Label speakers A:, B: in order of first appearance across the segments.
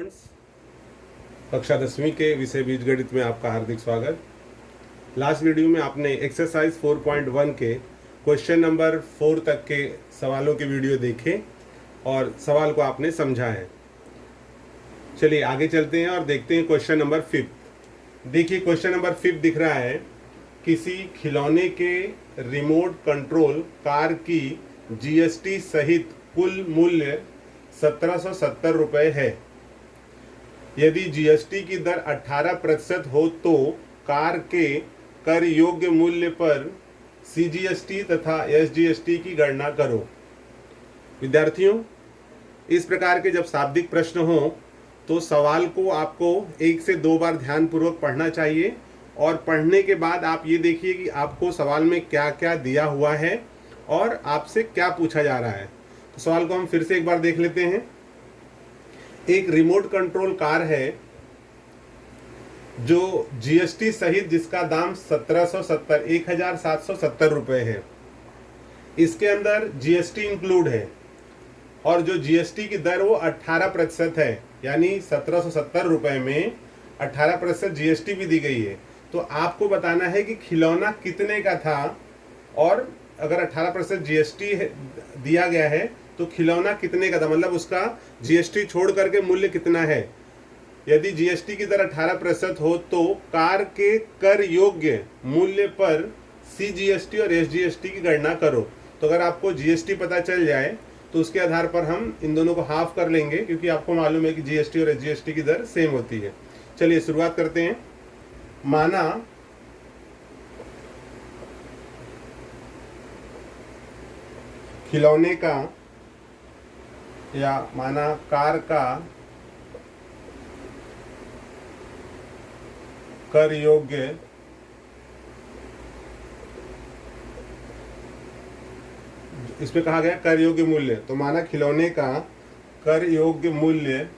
A: Students, कक्षा 10वीं के विषय बीजगणित में आपका हार्दिक स्वागत। लास्ट वीडियो में आपने एक्सरसाइज 4.1 के क्वेश्चन नंबर 4 तक के सवालों के वीडियो देखे और सवाल को आपने समझा है। चलिए आगे चलते हैं और देखते हैं क्वेश्चन नंबर 5। देखिए क्वेश्चन नंबर 5 दिख रहा है, किसी खिलौने के रिमोट कंट्रोल कार की जीएसटी सहित कुल मूल्य 1770 रुपये है। यदि जीएसटी की दर 18% हो तो कार के कर योग्य मूल्य पर सीजीएसटी तथा एसजीएसटी की गणना करो। विद्यार्थियों, इस प्रकार के जब शाब्दिक प्रश्न हो तो सवाल को आपको 1 से 2 बार ध्यानपूर्वक पढ़ना चाहिए और पढ़ने के बाद आप ये देखिए कि आपको सवाल में क्या क्या दिया हुआ है और आपसे क्या पूछा जा रहा है। तो सवाल को हम फिर से एक बार देख लेते हैं। एक रिमोट कंट्रोल कार है जो जीएसटी सहित जिसका दाम 1770 रुपये है। इसके अंदर जीएसटी इंक्लूड है और जो जीएसटी की दर वो 18% है, यानी 1770 रुपये में 18% जीएसटी भी दी गई है। तो आपको बताना है कि खिलौना कितने का था और अगर 18% जीएसटी दिया गया है तो खिलौना कितने का था, मतलब उसका जीएसटी छोड़ करके मूल्य कितना है। यदि जीएसटी की दर 18% हो तो कार के कर योग्य मूल्य पर सीजीएसटी और एसजीएसटी की गणना करो। तो अगर आपको जीएसटी पता चल जाए तो उसके आधार पर हम इन दोनों को हाफ कर लेंगे, क्योंकि आपको मालूम है कि जीएसटी और एसजीएसटी की दर सेम होती है। चलिए शुरुआत करते हैं। माना खिलौने का या माना कार का कर योग्य इसमें कहा गया कर योग्य मूल्य, तो माना खिलौने का कर योग्य मूल्य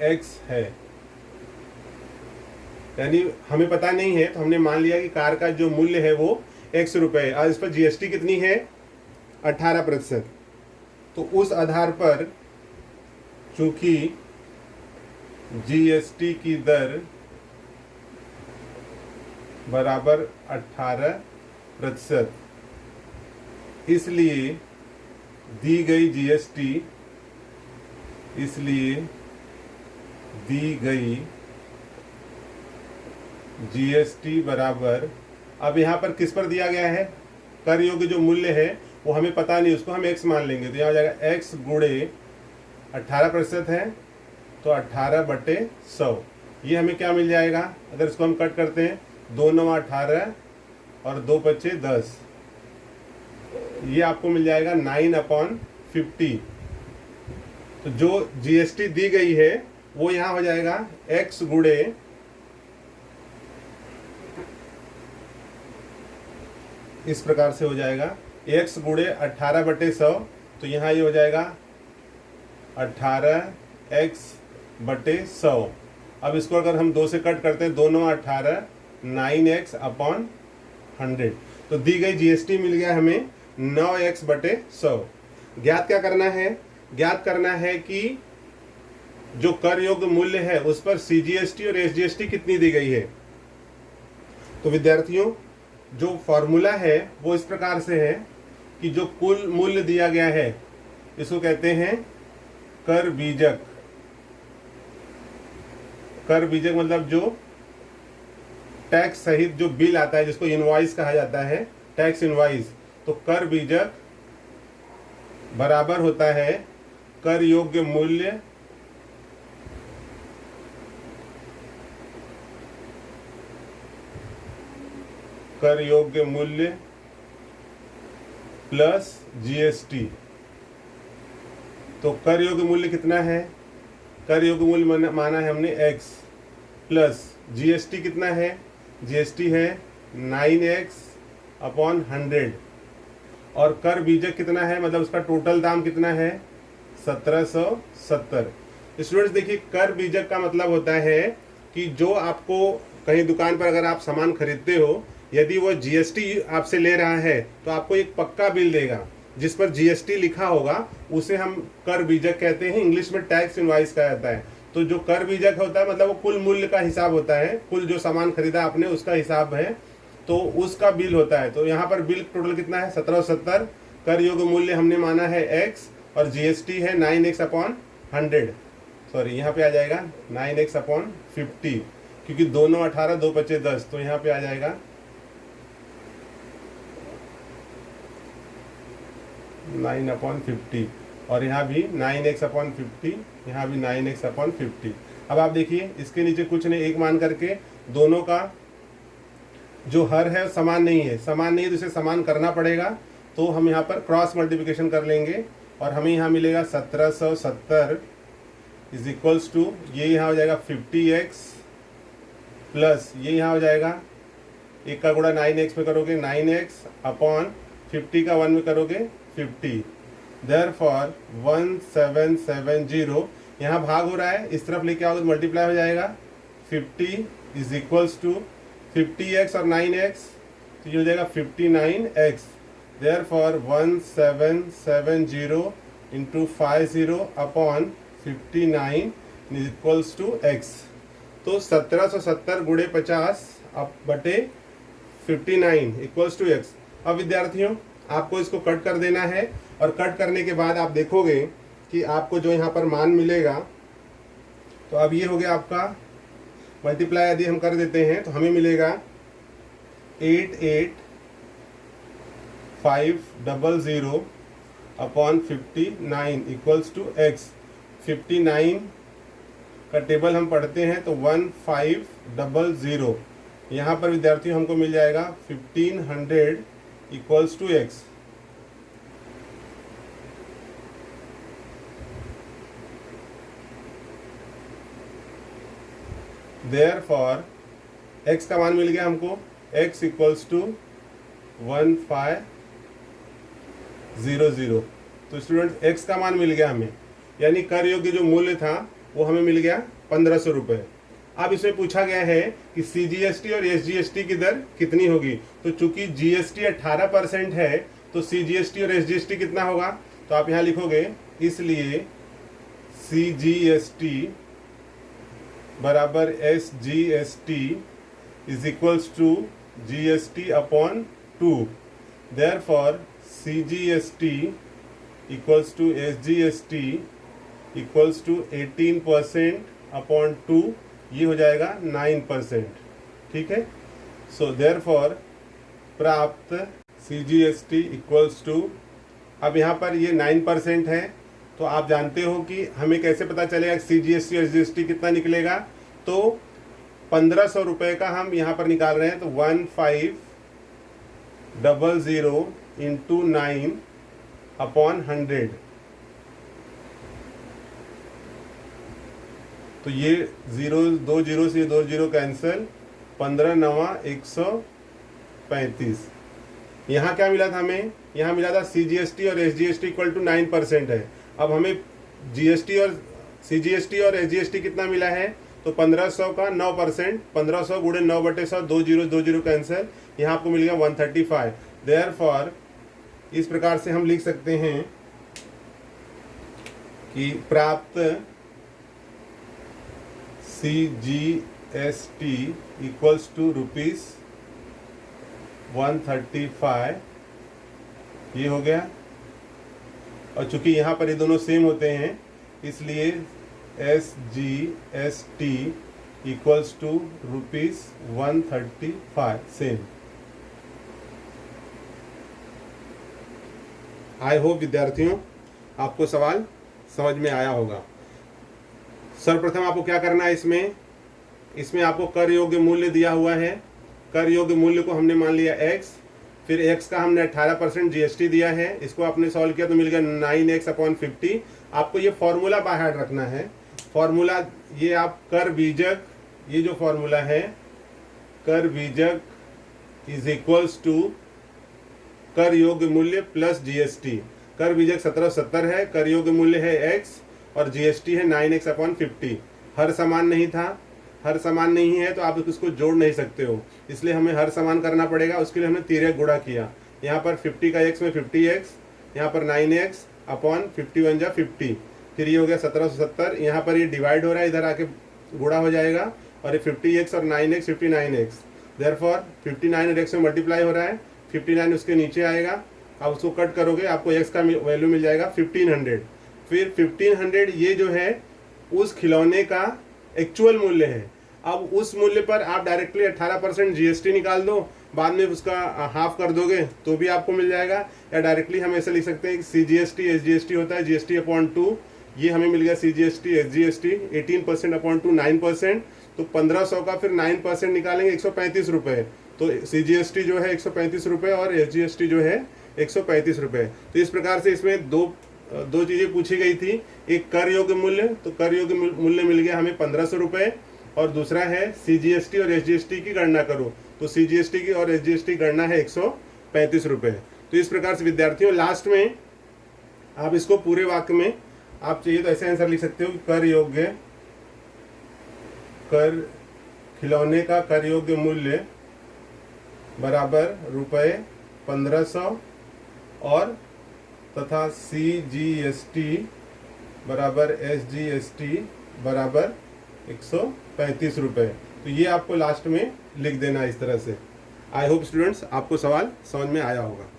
A: ₹X है। यानी हमें पता नहीं है तो हमने मान लिया कि कार का जो मूल्य है वो X रुपये, और इस पर जीएसटी कितनी है 18%। तो उस आधार पर चूंकि जीएसटी की दर बराबर 18%, इसलिए दी गई जीएसटी बराबर, अब यहाँ पर किस पर दिया गया है, कर योग्य जो मूल्य है वो हमें पता नहीं, उसको हम x मान लेंगे। तो यहाँ हो जाएगा x गुणे 18% है तो 18/100। ये हमें क्या मिल जाएगा, अगर इसको हम कट करते हैं 2 9 18 और 2 5 10, ये आपको मिल जाएगा 9/50। तो जो जीएसटी दी गई है वो यहाँ हो जाएगा x गुणे इस प्रकार से हो जाएगा x गुणे 18/100। तो यहाँ ये हो जाएगा 18x/100। अब इसको अगर हम 2 से कट करते हैं 2 9 18 9x/100, तो दी गई जीएसटी मिल गया हमें 9x/100। ज्ञात क्या करना है, ज्ञात करना है कि जो कर योग्य मूल्य है उस पर सीजीएसटी और एसजीएसटी कितनी दी गई है। तो विद्यार्थियों, जो फॉर्मूला है वो इस प्रकार से है कि जो कुल मूल्य दिया गया है इसको कहते हैं कर बीजक। कर बीजक मतलब जो टैक्स सहित जो बिल आता है, जिसको इनवॉइस कहा जाता है, टैक्स इनवॉइस। तो कर बीजक बराबर होता है कर योग्य मूल्य प्लस जीएसटी। तो कर योग्य मूल्य कितना है, कर योग्य मूल्य माना है हमने x, प्लस जीएसटी कितना है, जीएसटी है 9x/100, और कर बीजक कितना है, मतलब उसका टोटल दाम कितना है 1770। स्टूडेंट्स देखिए, कर बीजक का मतलब होता है कि जो आपको कहीं दुकान पर अगर आप सामान खरीदते हो यदि वो जीएसटी आपसे ले रहा है तो आपको एक पक्का बिल देगा जिस पर जीएसटी लिखा होगा, उसे हम कर बीजक कहते हैं, इंग्लिश में टैक्स इनवॉइस कहा जाता है। तो जो कर बीजक होता है मतलब वो कुल मूल्य का हिसाब होता है, कुल जो सामान खरीदा आपने उसका हिसाब है, तो उसका बिल होता है। तो यहाँ पर बिल टोटल कितना है 1770, कर योग्य मूल्य हमने माना है x और जीएसटी है 9x अपॉन 100, सॉरी यहाँ पे आ जाएगा 9x अपॉन 50, क्योंकि 2 9 18 2 25 10, तो यहाँ पे आ जाएगा 9 अपॉन 50 और यहाँ भी 9x अपॉन 50, यहाँ भी 9x अपॉन 50। अब आप देखिए इसके नीचे कुछ नहीं, एक मान करके दोनों का जो हर है समान नहीं है, समान नहीं है तो इसे समान करना पड़ेगा। तो हम यहाँ पर क्रॉस मल्टीप्लिकेशन कर लेंगे और हमें यहाँ मिलेगा 1770 इज इक्वल्स टू, ये यहाँ हो जाएगा 50x प्लस ये यहाँ हो जाएगा, एक का गुणा 9x में करोगे 9x अपॉन 50 का 1 में करोगे 50, देयरफॉर 1770, यहाँ भाग हो रहा है, इस तरफ लेके आओगे तो मल्टीप्लाई हो जाएगा 50 इज इक्वल्स टू 50x और 9x, तो ये हो जाएगा 59x, therefore 1770 into 50 upon 59 is equals to x। तो 1770 गुणे 50 अब बटे 59 इक्वल्स टू x। अब विद्यार्थियों आपको इसको कट कर देना है और कट करने के बाद आप देखोगे कि आपको जो यहाँ पर मान मिलेगा, तो अब ये हो गया आपका मल्टीप्लाई यदि हम कर देते हैं तो हमें मिलेगा 88500 अपॉन 59 इक्वल्स टू x। 59 का टेबल हम पढ़ते हैं तो 1500, यहाँ पर विद्यार्थियों हमको मिल जाएगा 1500 equals to x। Therefore x का मान मिल गया हमको, x इक्वल्स टू 1500। तो स्टूडेंट x का मान मिल गया हमें, यानी कर योग्य जो मूल्य था वो हमें मिल गया 1500 रुपये। अब इसमें पूछा गया है कि CGST और SGST की दर कितनी होगी। तो चूंकि GST 18% है तो CGST और SGST कितना होगा, तो आप यहाँ लिखोगे, इसलिए CGST बराबर SGST is equals to GST upon 2, therefore CGST equals to SGST equals to 18% upon 2, ये हो जाएगा 9%। ठीक है, सो देयरफॉर प्राप्त CGST इक्वल्स टू, अब यहाँ पर ये 9% है, तो आप जानते हो कि हमें कैसे पता चलेगा CGST और SGST कितना निकलेगा। तो 1500 रुपये का हम यहाँ पर निकाल रहे हैं, तो 1500 इंटू 9 अपॉन 100, तो ये 2 जीरो से 2 जीरो कैंसिल, 15 9 135। यहाँ क्या मिला था हमें, यहाँ मिला था CGST और SGST इक्वल टू 9% है। अब हमें CGST और SGST कितना मिला है, तो 1500 का 9%, 1500 गुणे 9/100, 2 जीरो कैंसिल, यहाँ आपको मिल गया 135। देयरफॉर इस प्रकार से हम लिख सकते हैं कि प्राप्त CGST इक्वल्स टू ₹135, ये हो गया। और चूंकि यहाँ पर ये दोनों सेम होते हैं इसलिए SGST equals to ₹135 same. I hope विद्यार्थियों आपको सवाल समझ में आया होगा। सर्वप्रथम आपको क्या करना है, इसमें आपको कर योग्य मूल्य दिया हुआ है। कर योग्य मूल्य को हमने मान लिया x, फिर x का हमने 18% GST दिया है, इसको आपने सॉल्व किया तो मिल गया 9x अपॉन 50। आपको ये फॉर्मूला बाहर रखना है। फॉर्मूला ये आप कर बीजक, ये जो फॉर्मूला है कर बीजक इज इक्वल्स टू कर योग्य मूल्य प्लस GST। कर बीजक 1770 है, कर योग्य मूल्य है x और GST है 9x अपॉन 50। हर समान नहीं था, हर सामान नहीं है तो आप इसको जोड़ नहीं सकते हो, इसलिए हमें हर सामान करना पड़ेगा। उसके लिए हमने तिर्यक गुणा किया। यहाँ पर 50 का x में 50x, यहाँ पर 9x अपॉन 51 जा 50, फिर ये हो गया 1770। यहाँ पर ये डिवाइड हो रहा है, इधर आके गुणा हो जाएगा, और ये 50x और 9x 59x, देयरफॉर 59 x में मल्टीप्लाई हो रहा है, 59 उसके नीचे आएगा। आप उसको कट करोगे, आपको x का वैल्यू मिल जाएगा 1500। फिर 1500 ये जो है उस खिलौने का एक्चुअल मूल्य है। अब उस मूल्य पर आप डायरेक्टली 18% जीएसटी निकाल दो, बाद में उसका हाफ कर दोगे तो भी आपको मिल जाएगा। या डायरेक्टली हम ऐसे लिख सकते हैं कि CGST SGST होता है GST अपॉन 2, ये हमें मिल गया CGST SGST 18% अपॉन 2 9%, तो 1500 का फिर 9% निकालेंगे 135 रुपये। तो CGST जो है 135 रुपये और SGST जो है 135 रुपये। तो इस प्रकार से इसमें दो चीज़ें पूछी गई थी, एक कर योग्य मूल्य, तो कर योग्य मूल्य मिल गया हमें 1500 रुपये, और दूसरा है CGST और SGST की गणना करो, तो CGST की और SGST गणना है 135 रुपये। तो इस प्रकार से विद्यार्थियों लास्ट में आप इसको पूरे वाक्य में आप चाहिए तो ऐसे आंसर लिख सकते हो कि कर खिलौने का कर योग्य मूल्य बराबर ₹1500 और तथा CGST बराबर SGST बराबर 135 रुपये। तो ये आपको लास्ट में लिख देना इस तरह से। आई होप स्टूडेंट्स आपको सवाल समझ में आया होगा।